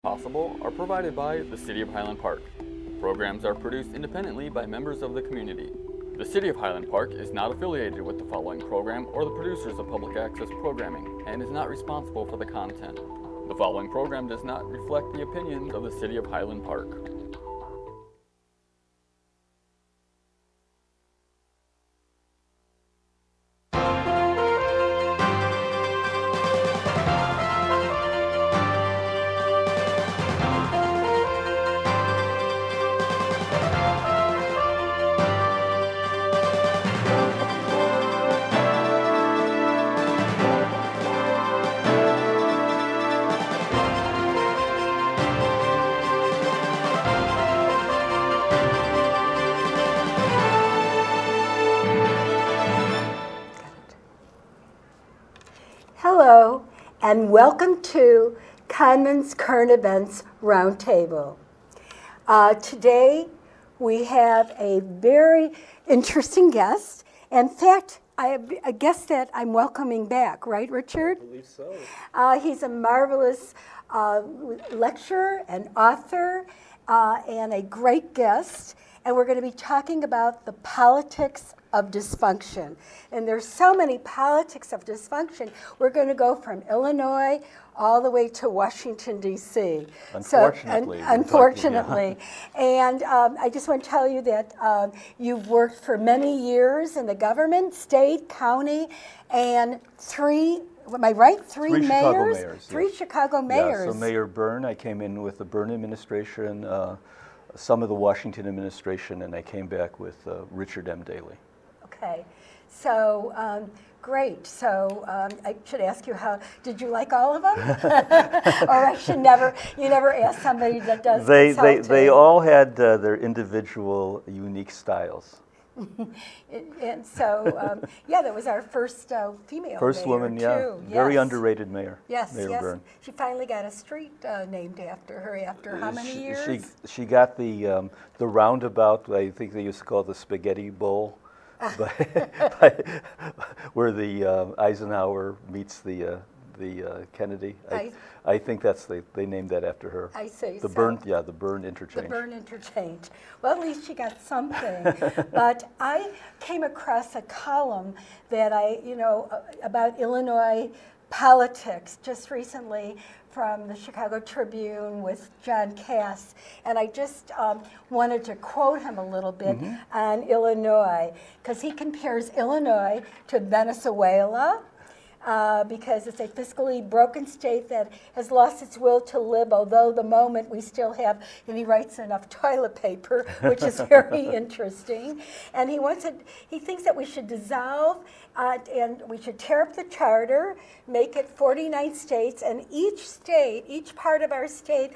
Possible are provided by the City of Highland Park. Programs are produced independently by members of the community. The City of Highland Park is not affiliated with the following program or the producers of public access programming and is not responsible for the content. The following program does not reflect the opinions of the City of Highland Park. Hello, and welcome to Cahnmann's Current Events Roundtable. Today, we have a very interesting guest. In fact, I have a guest that I'm welcoming back, right, Richard? I believe so. He's a marvelous lecturer and author and a great guest. And we're going to be talking about the politics of dysfunction. And there's so many politics of dysfunction. We're going to go from Illinois all the way to Washington, D.C. Unfortunately. Unfortunately. And I just want to tell you that you've worked for many years in the government, state, county, and three mayors? Chicago mayors. Three Chicago mayors. Yeah, so Mayor Byrne, I came in with the Byrne administration, some of the Washington administration, and I came back with Richard M. Daley. Okay, so great. So I should ask you, how did you like all of them? Or you never ask somebody that does consulting. They all had their individual unique styles. And so, that was our first female First mayor, woman, yeah. too. Very Yes. underrated mayor. Yes, Mayor yes. Byrne. She finally got a street named after her how many years? She got the roundabout, I think they used to call it the Spaghetti Bowl, where the Eisenhower meets the Kennedy. I think they named that after her. I see. The Byrne interchange. The Byrne interchange. Well, at least she got something. But I came across a column that about Illinois politics just recently from the Chicago Tribune with John Cass. And I just wanted to quote him a little bit on Illinois, because he compares Illinois to Venezuela, because it's a fiscally broken state that has lost its will to live, although the moment we still have, and he writes, enough toilet paper, which is very interesting. And he thinks that we should dissolve and we should tear up the charter, make it 49 states, and each part of our state,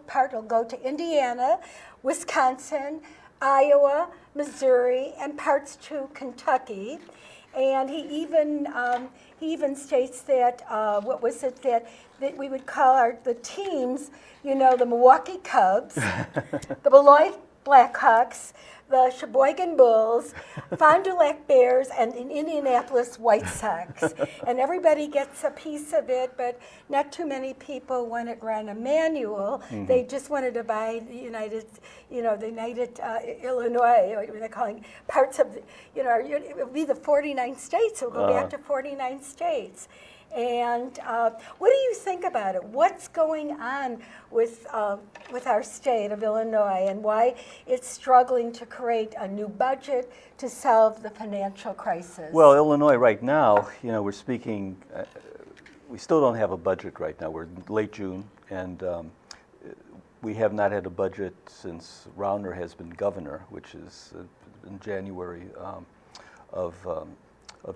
part will go to Indiana, Wisconsin, Iowa, Missouri, and parts to Kentucky. And he even states that that we would call the teams, the Milwaukee Cubs, the Beloit Blackhawks, the Sheboygan Bulls, Fond du Lac Bears, and in Indianapolis White Sox. And everybody gets a piece of it, but not too many people want it run a manual. They just want to divide the United Illinois, what they're calling parts of, it would be the 49 states. It will go back to 49 states. And what do you think about it? What's going on with our state of Illinois, and why it's struggling to create a new budget to solve the financial crisis? Well, Illinois right now, we're speaking, we still don't have a budget right now. We're in late June, and we have not had a budget since Rauner has been governor, which is in January of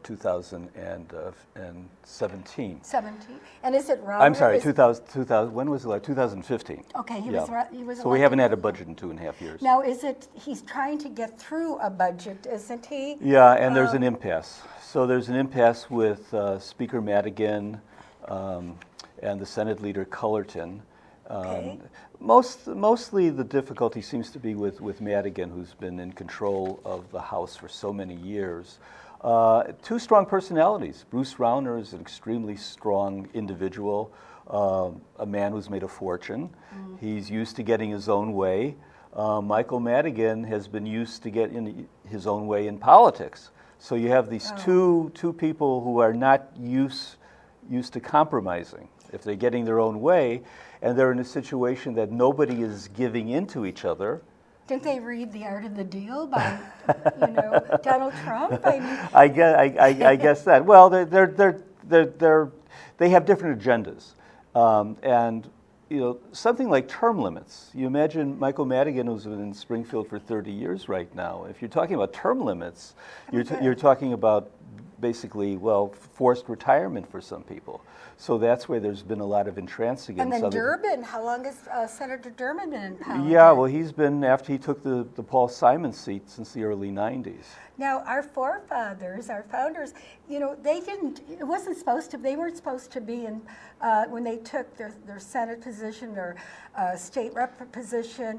2017. 17. And is it Rauner? I'm sorry, 2000, when was it? 2015. Okay, he was So we haven't had a budget in 2.5 years. Now, he's trying to get through a budget, isn't he? Yeah, and there's an impasse. So there's an impasse with Speaker Madigan and the Senate Leader Cullerton. Okay. Mostly the difficulty seems to be with Madigan, who's been in control of the House for so many years. Two strong personalities. Bruce Rauner is an extremely strong individual. a man who's made a fortune. He's used to getting his own way. Michael Madigan has been used to getting his own way in politics. So you have these two people who are not used to compromising. If they're getting their own way, and they're in a situation that nobody is giving into each other. Didn't they read The Art of the Deal by, Donald Trump? I mean, I guess that. Well, they have different agendas, and something like term limits. You imagine Michael Madigan, who's been in Springfield for 30 years right now. If you're talking about term limits, you're talking about basically, forced retirement for some people. So that's where there's been a lot of entrancing. And then Durbin, how long has Senator Durbin been in politics? Yeah, well, he's been, after he took the Paul Simon seat, since the early 90s. Now, our forefathers, our founders, they weren't supposed to be in, when they took their Senate position or state rep position,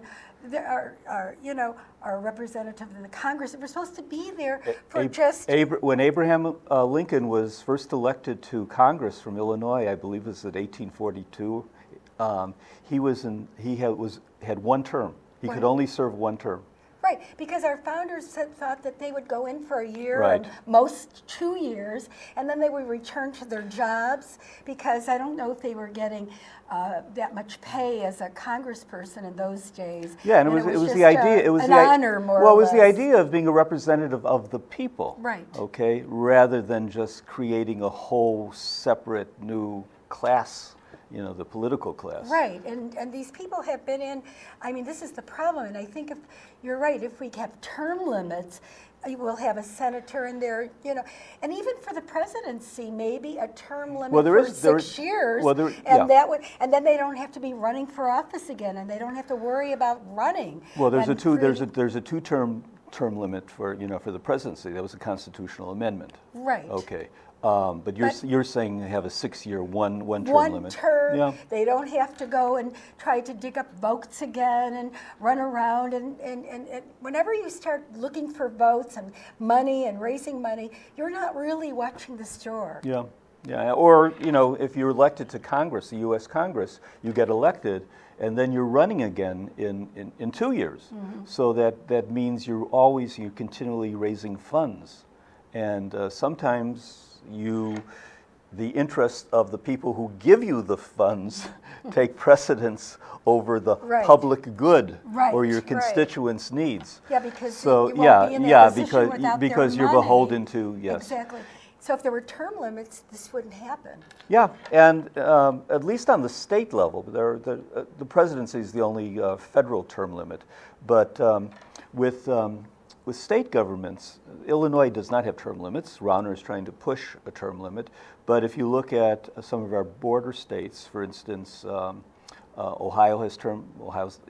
our representative in the Congress, they were supposed to be there for when Abraham Lincoln was first elected to Congress from Illinois, I believe it was at 1842, he had one term. He could only serve one term. Right, because our founders thought that they would go in for a year, right, and most 2 years, and then they would return to their jobs, because I don't know if they were getting that much pay as a congressperson in those days. Yeah, and it was the idea. It was an honor, more or less. Well, it was the idea of being a representative of the people. Right. Okay, rather than just creating a whole separate new class. The political class. Right, and these people have been in, this is the problem, and I think if you're right, if we have term limits, we'll have a senator in there, and even for the presidency, maybe a term limit for 6 years, and then they don't have to be running for office again, and they don't have to worry about running. Well, there's a two-term limit for the presidency. That was a constitutional amendment. Right. Okay. But you're saying have a 6-year one-term limit. One term. Yeah. They don't have to go and try to dig up votes again and run around. And whenever you start looking for votes and money and raising money, you're not really watching the store. Yeah. Yeah. Or if you're elected to Congress, the U.S. Congress, you get elected, and then you're running again in 2 years. Mm-hmm. So that means you're continually raising funds, and sometimes the interest of the people who give you the funds take precedence over the public good or your constituents' needs. Yeah, because you won't be in that position without because their you're money. beholden to Exactly. So if there were term limits, this wouldn't happen. Yeah, and at least on the state level, the presidency is the only federal term limit, but with state governments, Illinois does not have term limits. Rauner is trying to push a term limit. But if you look at some of our border states, for instance, Ohio has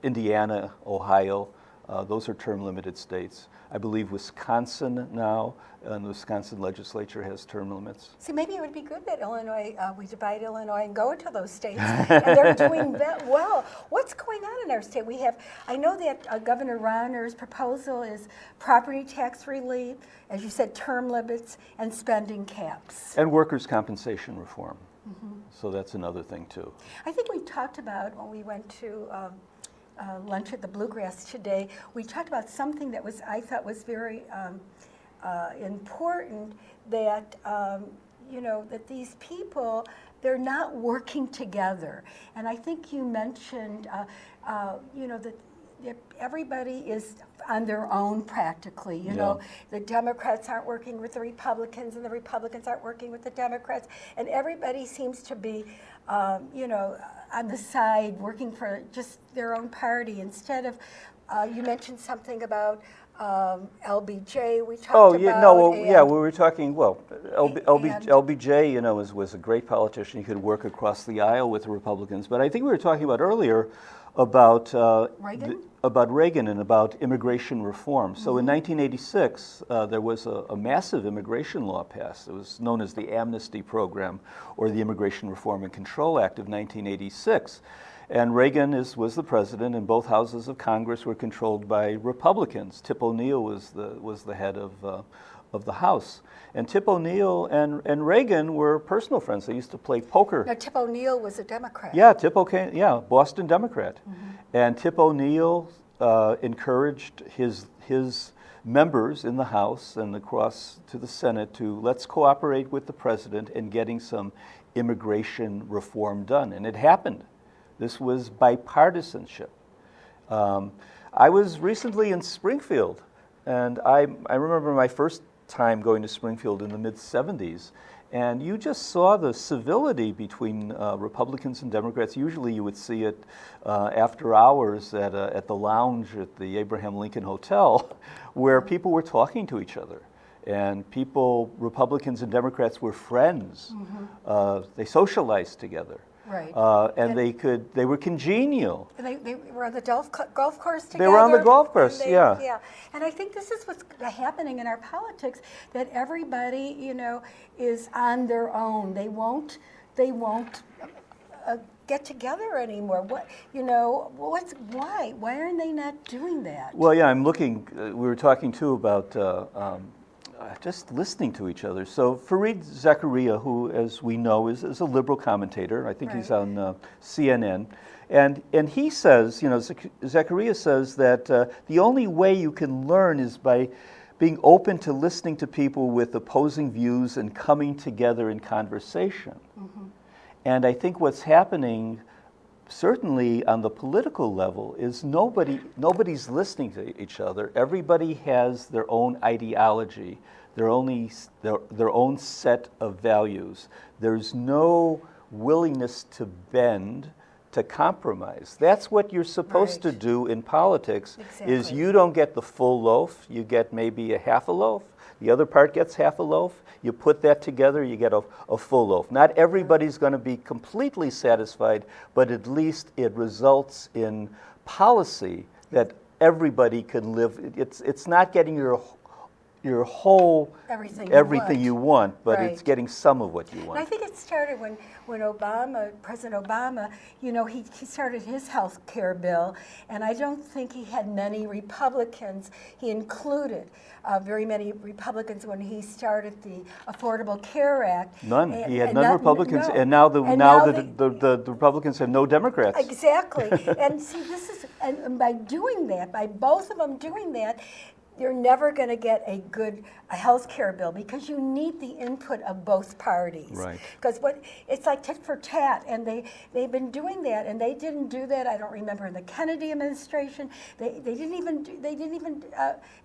Indiana, Ohio, those are term limited states. I believe Wisconsin now, and the Wisconsin legislature has term limits. See, maybe it would be good that Illinois, we divide Illinois and go into those states, and they're doing that well. What's going on in our state? I know that Governor Rauner's proposal is property tax relief, as you said, term limits, and spending caps. And workers' compensation reform. Mm-hmm. So that's another thing too. I think we talked about when we went to lunch at the Bluegrass today, we talked about something that I thought was very important, that that these people, they're not working together. And I think you mentioned that everybody is on their own practically. The Democrats aren't working with the Republicans, and the Republicans aren't working with the Democrats, and everybody seems to be on the side working for just their own party instead of you mentioned something about LBJ. We talked about. We were talking. LBJ, was a great politician. He could work across the aisle with the Republicans. But I think we were talking about earlier about Reagan and about immigration reform. So in 1986, there was a massive immigration law passed. It was known as the Amnesty Program, or the Immigration Reform and Control Act of 1986. And Reagan was the president, and both houses of Congress were controlled by Republicans. Tip O'Neill was the head of the House. And Tip O'Neill and Reagan were personal friends. They used to play poker. Now, Tip O'Neill was a Democrat. Yeah, Boston Democrat. And Tip O'Neill encouraged his members in the House and across to the Senate to let's cooperate with the president in getting some immigration reform done. And it happened. This was bipartisanship. I was recently in Springfield, and I remember my first time going to Springfield in the mid-'70s, and you just saw the civility between Republicans and Democrats. Usually you would see it after hours at the lounge at the Abraham Lincoln Hotel, where people were talking to each other. And Republicans and Democrats were friends. They socialized together. Right. And they were congenial. And they were on the golf course together. They were on the golf course, yeah. Yeah. And I think this is what's happening in our politics, that everybody, is on their own. They won't get together anymore. Why? Why are they not doing that? Well, yeah, I'm looking, we were talking too about just listening to each other. So Fareed Zakaria, who, as we know, is a liberal commentator. I think he's on CNN. And he says, Zakaria says that the only way you can learn is by being open to listening to people with opposing views and coming together in conversation. And I think what's happening, certainly on the political level, is nobody's listening to each other. Everybody has their own ideology, their own set of values. There's no willingness to bend, to compromise. That's what you're supposed to do in politics. Exactly. Is you don't get the full loaf, you get maybe a half a loaf, the other part gets half a loaf, you put that together, you get a full loaf. Not everybody's going to be completely satisfied, but at least it results in policy that everybody can live. It's not getting your whole everything you want, but it's getting some of what you want. And I think it started when President Obama, he started his health care bill, and I don't think he had many Republicans. He included very many Republicans when he started the Affordable Care Act. None. He had none Republicans, no. And now the Republicans have no Democrats. Exactly. And see, and by doing that, by both of them doing that, you're never going to get a good health care bill, because you need the input of both parties. Right. Because it's like tit for tat, and they've been doing that, and they didn't do that. I don't remember in the Kennedy administration. They didn't even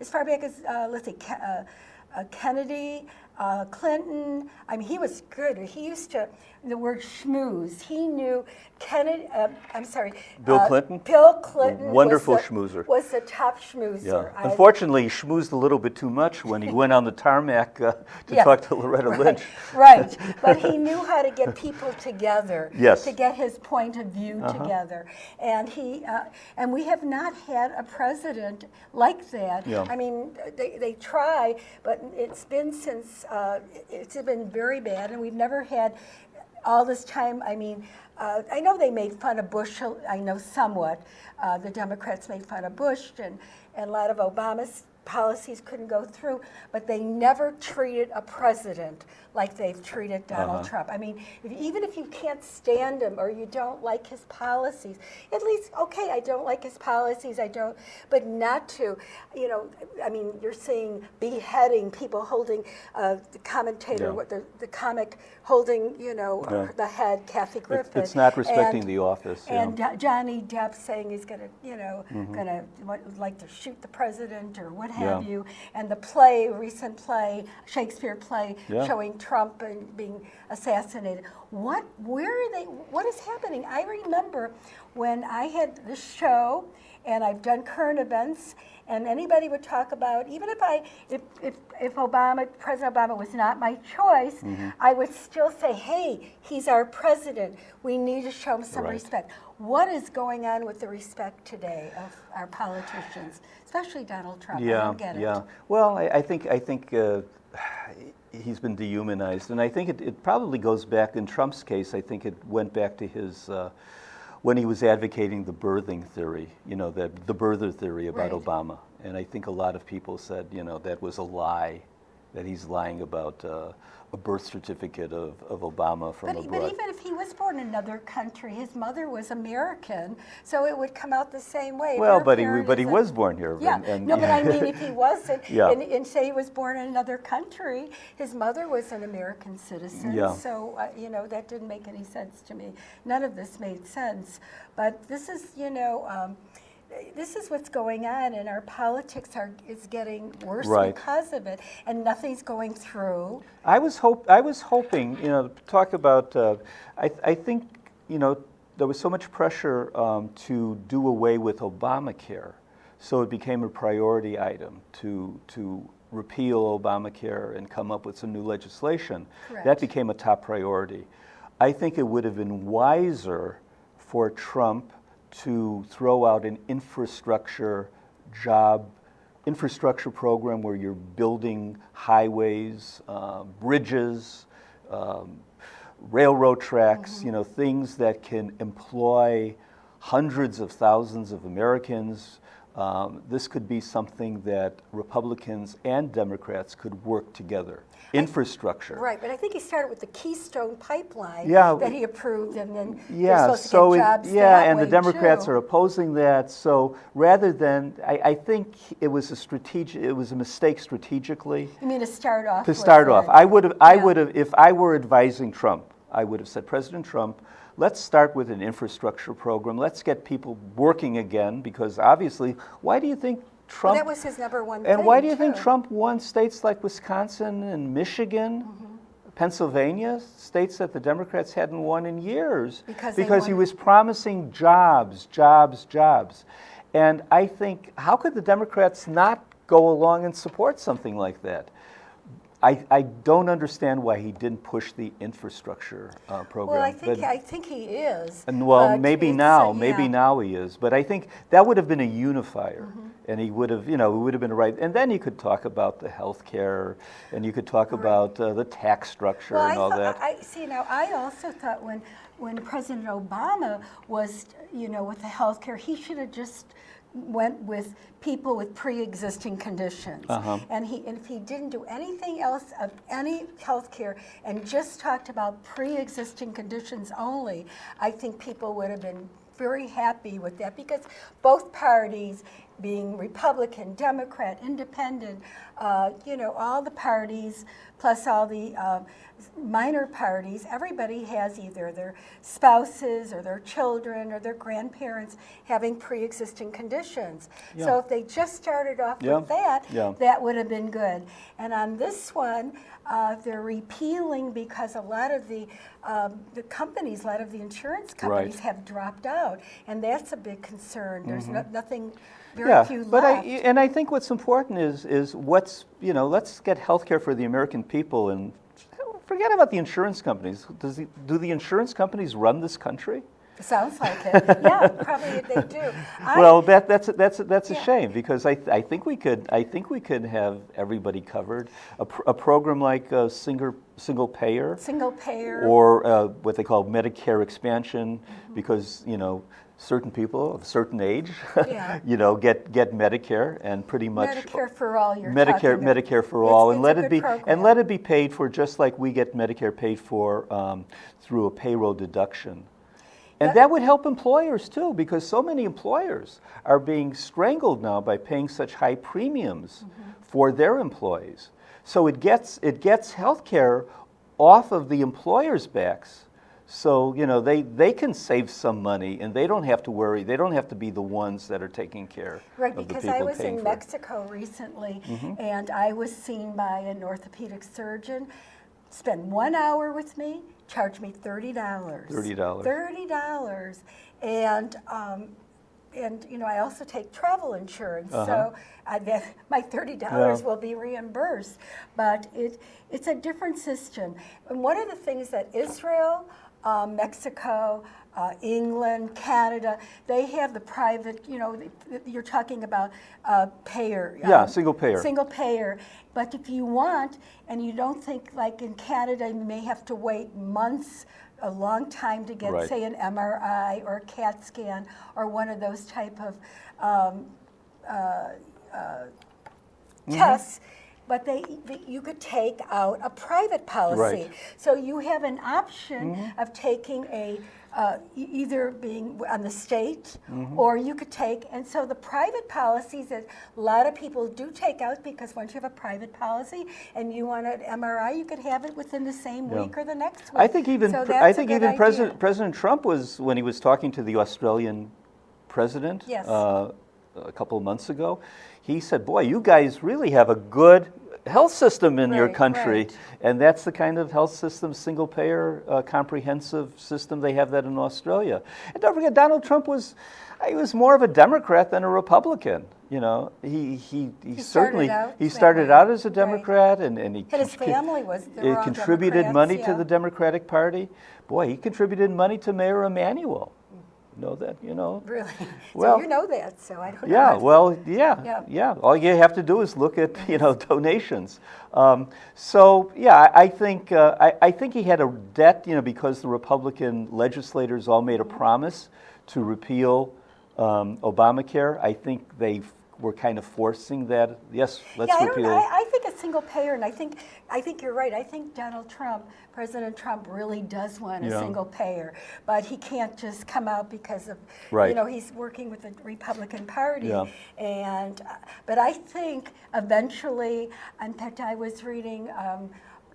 as far back as Kennedy, Clinton. I mean, he was good. He used to the word schmooze. He knew Kennedy. Bill Clinton. Bill Clinton. Wonderful schmoozer. Was the top schmoozer. Yeah. Unfortunately, he schmoozed a little bit too much when he went on the tarmac to talk to Loretta Lynch. Right. But he knew how to get people together. Yes. To get his point of view together, and and we have not had a president like that. Yeah. I mean, they try, but it's been it's been very bad, and we've never had all this time. I mean, I know they made fun of Bush. I know somewhat. The Democrats made fun of Bush, and a lot of Obama's policies couldn't go through, but they never treated a president like they've treated Donald Trump. I mean, even if you can't stand him or you don't like his policies, at least, okay, I don't like his policies, but not to, I mean, you're seeing beheading, people holding the commentator, the comic holding, the head, Kathy Griffin. It's not respecting the office. And Johnny Depp saying he's going to, like to shoot the president or what have you. And the recent play, Shakespeare play, showing Trump and being assassinated. What is happening? I remember when I had this show, and I've done current events, and anybody would talk about, even if President Obama was not my choice, I would still say, hey, he's our president. We need to show him some respect. What is going on with the respect today of our politicians, especially Donald Trump? I don't get it. Well, I think he's been dehumanized, and I think it probably goes back, in Trump's case, I think it went back to his, when he was advocating the birthing theory, the birther theory about Obama. And I think a lot of people said, that was a lie. that he's lying about a birth certificate of Obama from abroad. But even if he was born in another country, his mother was American, so it would come out the same way. If Well, your but he parent was born here. Yeah, no, but I mean, if he wasn't, Yeah. and say he was born in another country, his mother was an American citizen, Yeah. so, that didn't make any sense to me. None of this made sense, but this is, this is what's going on, and our politics is getting worse Right. because of it, and nothing's going through. I was hoping, to talk about. I think, there was so much pressure to do away with Obamacare, so it became a priority item to repeal Obamacare and come up with some new legislation. Correct. That became a top priority. I think it would have been wiser for Trump to throw out an infrastructure program where you're building highways, bridges, railroad tracks, things that can employ hundreds of thousands of Americans. This could be something that Republicans and Democrats could work together. Infrastructure. Right, but I think he started with the Keystone Pipeline Yeah. that he approved, and then they're Yeah, supposed to so get jobs and the Democrats are opposing that. So rather than, I think it was a mistake strategically. You mean to start off? To start off, I would have, Yeah. if I were advising Trump, I would have said, President Trump, let's start with an infrastructure program. Let's get people working again, because obviously, why do you think Trump? Well, that was his number one thing. And why do you think too. Trump won states like Wisconsin and Michigan, Pennsylvania, states that the Democrats hadn't won in years? Because he was promising jobs. And I think, how could the Democrats not go along and support something like that? I don't understand why he didn't push the infrastructure program. Well, I think he is. And well, but maybe it's, now he is. But I think that would have been a unifier, and he would have, it would have been right. And then you could talk about the health care, and you could talk about the tax structure and all that. I also thought when President Obama was, with the health care, he should have just went with people with pre-existing conditions. And if he didn't do anything else of any health care and just talked about pre-existing conditions only, I think people would have been very happy with that, because both parties, being Republican, Democrat, Independent, all the parties, plus all the minor parties, everybody has either their spouses or their children or their grandparents having pre-existing conditions. Yeah. So if they just started off with that, that would have been good. And on this one, they're repealing because a lot of the companies, a lot of the insurance companies have dropped out, and that's a big concern. There's nothing. Very few but left. I think what's important is let's get health care for the American people and forget about the insurance companies. Do the insurance companies run this country? Sounds like it. Yeah, probably they do. Well, that's a shame, because I think we could have everybody covered. A program like single payer, or what they call Medicare expansion, because certain people of a certain age, get Medicare, and pretty much Medicare for all. Medicare for all, and let it be paid for just like we get Medicare paid for through a payroll deduction. And that would help employers too, because so many employers are being strangled now by paying such high premiums for their employees. So it gets health care off of the employers' backs. So, they can save some money, and they don't have to worry. They don't have to be the ones that are taking care right, of the because people I was paying in for it. Mexico recently, and I was seen by an orthopedic surgeon, spent 1 hour with me, charged me $30. $30. And I also take travel insurance, so my $30 will be reimbursed. But it's a different system. And one of the things that Israel, Mexico, England, Canada, they have the private, you're talking about payer. Single payer. Single payer. But if you want, and you don't think, like in Canada, you may have to wait months, a long time to get, say, an MRI or a CAT scan or one of those type of tests. but you could take out a private policy. Right. So you have an option of taking either being on the state, or you could take, and so the private policies that a lot of people do take out, because once you have a private policy and you want an MRI, you could have it within the same week or the next week. I think even so that's a good idea. President Trump was, when he was talking to the Australian president Yes. A couple of months ago, he said, boy, you guys really have a good health system in your Right, country. right. And that's the kind of health system, single payer, comprehensive system. They have that in Australia. And don't forget, Donald Trump was more of a Democrat than a Republican. You know, he certainly started out as a Democrat, right. and his family was they were all contributed Democrats, money to the Democratic Party. Boy, he contributed money to Mayor Emanuel. Know that, you know? Really? Well, so you know that, so I don't know. Yeah, well, yeah. All you have to do is look at, donations. So, yeah, I think he had a debt, because the Republican legislators all made a promise to repeal Obamacare. I think they were kind of forcing that. Yes, let's repeal. I think a single payer, and I think you're right. I think President Trump really does want a single payer, but he can't just come out because of, he's working with the Republican Party. Yeah. But I think eventually, in fact, I was reading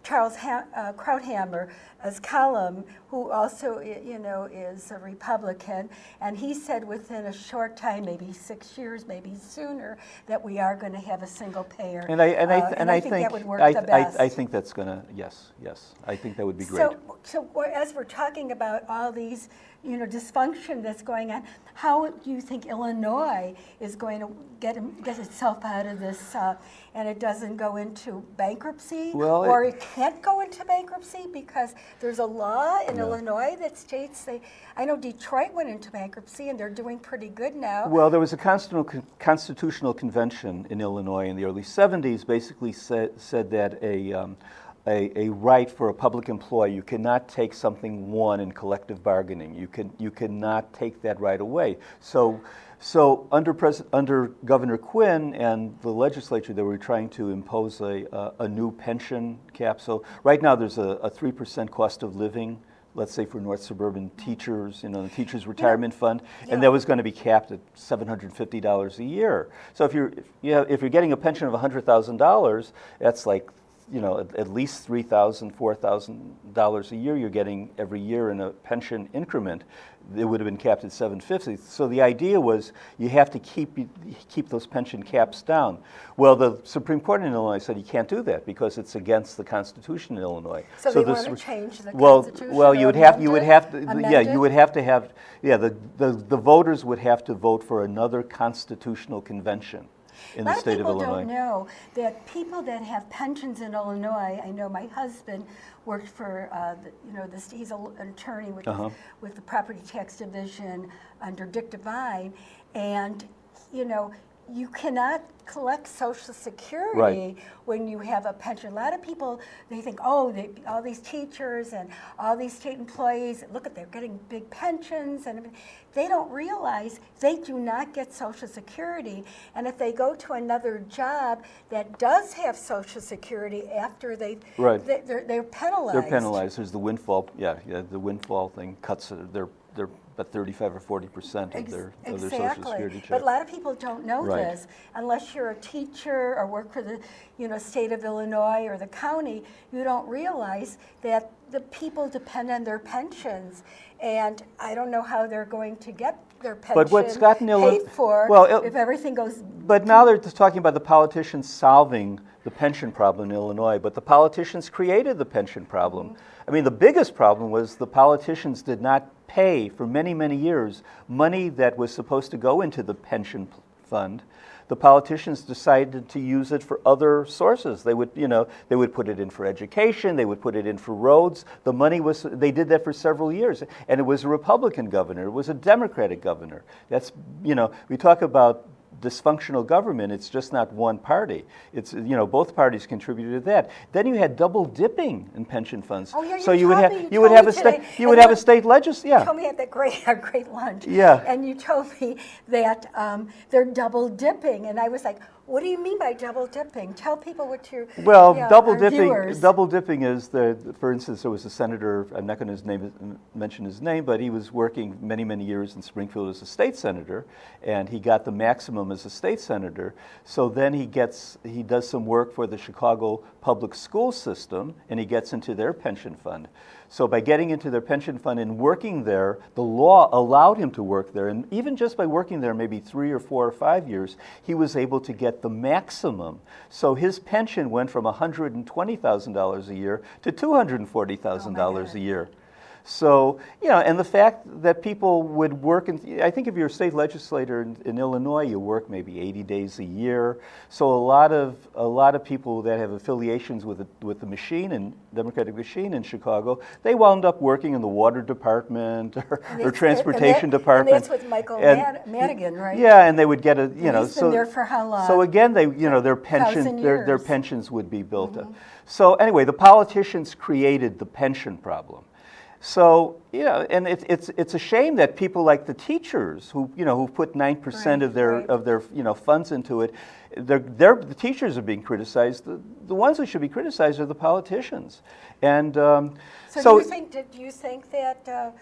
Charles Krauthammer's column, who also, is a Republican, and he said within a short time, maybe 6 years, maybe sooner, that we are going to have a single payer. And I think that would work the best. I think that's going to, yes. I think that would be great. So as we're talking about all these, dysfunction that's going on, how do you think Illinois is going to get itself out of this, and it doesn't go into bankruptcy, or it can't go into bankruptcy because there's a law in Illinois that states I know Detroit went into bankruptcy and they're doing pretty good now. Well, there was a constitutional convention in Illinois in the early 70s, basically said that a right for a public employee, you cannot take something won in collective bargaining. You cannot take that right away. So under Governor Quinn and the legislature, they were trying to impose a new pension cap. So right now there's a 3% cost of living, let's say for North Suburban teachers, the Teachers Retirement Fund, and that was going to be capped at $750 a year. So if you're getting a pension of $100,000, that's like at least $3,000, $4,000 a year you're getting every year in a pension increment. It would have been capped at $750. So the idea was you have to keep those pension caps down. Well, the Supreme Court in Illinois said you can't do that because it's against the Constitution in Illinois. So they want to change the Constitution. Well, the voters would have to vote for another constitutional convention in the state of Illinois. A lot of people don't know that people that have pensions in Illinois, I know my husband worked for, he's an attorney with the Property Tax Division under Dick Devine, and, you cannot collect Social Security when you have a pension. A lot of people, they think, all these teachers and all these state employees, they're getting big pensions, and they don't realize they do not get Social Security. And if they go to another job that does have Social Security after they're penalized. They're penalized. There's the windfall. The windfall thing cuts their about 35 or 40% of their Social Security check. But a lot of people don't know this. Unless you're a teacher or work for the state of Illinois or the county, you don't realize that the people depend on their pensions. And I don't know how they're going to get their pension paid for if everything goes... But now they're just talking about the politicians solving the pension problem in Illinois, but the politicians created the pension problem. I mean, the biggest problem was the politicians did not pay for many, many years money that was supposed to go into the pension fund. The politicians decided to use it for other sources. They would put it in for education. They would put it in for roads. The money they did that for several years, and it was a Republican governor. It was a Democratic governor. That's we talk about dysfunctional government. It's just not one party. It's, both parties contributed to that. Then you had double dipping in pension funds. Oh, yeah, so you would told have me- you you would told have me a state today. you And would have a look, state legislature. You told me at that great lunch. Yeah. And you told me that they're double dipping, and I was like, "What do you mean by double dipping? Tell people what you're." Well, double our dipping. viewers. Double dipping is for instance, there was a senator. I'm not going to mention his name, but he was working many years in Springfield as a state senator, and he got the maximum as a state senator. So then he does some work for the Chicago public school system, and he gets into their pension fund. So by getting into their pension fund and working there, the law allowed him to work there, and even just by working there maybe 3 or 4 or 5 years, he was able to get the maximum. So his pension went from $120,000 a year to $240,000 a year. So, and the fact that people would work, I think if you're a state legislator in Illinois, you work maybe 80 days a year. So a lot of people that have affiliations with the machine and Democratic machine in Chicago, they wound up working in the water department or transportation department. And that's with Michael Madigan, right? Yeah, and they would get He's been there for how long? So again, their 1,000 their years. pensions would be built up. So anyway, the politicians created the pension problem. So, and it's a shame that people like the teachers who put 9% of their funds into it, the teachers are being criticized. The ones who should be criticized are the politicians. And so do you think that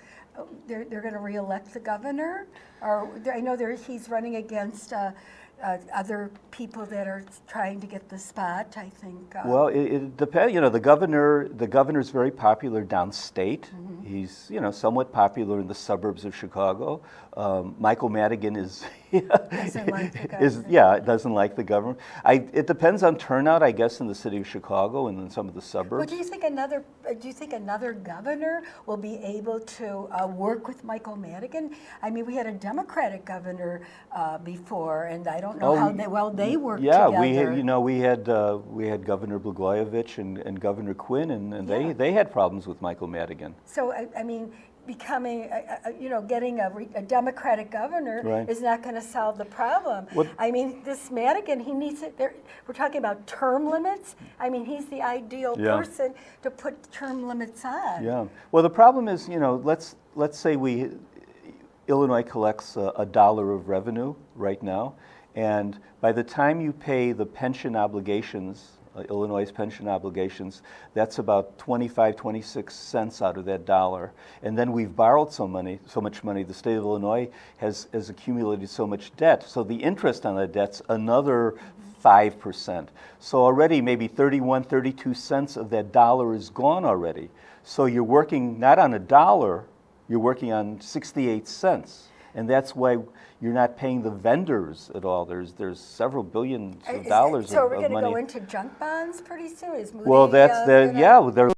they're going to reelect the governor? Or I know he's running against other people that are trying to get the spot, I think. Well, it depends. The governor's very popular downstate. He's, somewhat popular in the suburbs of Chicago. Michael Madigan doesn't like the governor. Doesn't like the governor. It depends on turnout, I guess, in the city of Chicago and in some of the suburbs. Well, do you think another governor will be able to work with Michael Madigan? I mean, we had a Democratic governor before, and I don't know how well they worked together. Yeah, we had Governor Blagojevich and Governor Quinn, and they had problems with Michael Madigan. So I mean, becoming, getting a Democratic governor is not going to solve the problem. I mean, this Madigan, he needs it. We're talking about term limits. I mean, he's the ideal person to put term limits on. Yeah. Well, the problem is, let's say Illinois collects $1 of revenue right now, and by the time you pay the pension obligations, Illinois' pension obligations, that's about 26 cents out of that dollar. And then we've borrowed so much money, the state of Illinois has accumulated so much debt. So the interest on that debt's another 5%. So already maybe 32 cents of that dollar is gone already. So you're working not on $1, you're working on 68 cents. And that's why you're not paying the vendors at all. There's several billions of dollars of money. So are we going to go into junk bonds pretty soon? Is Moody, well, they're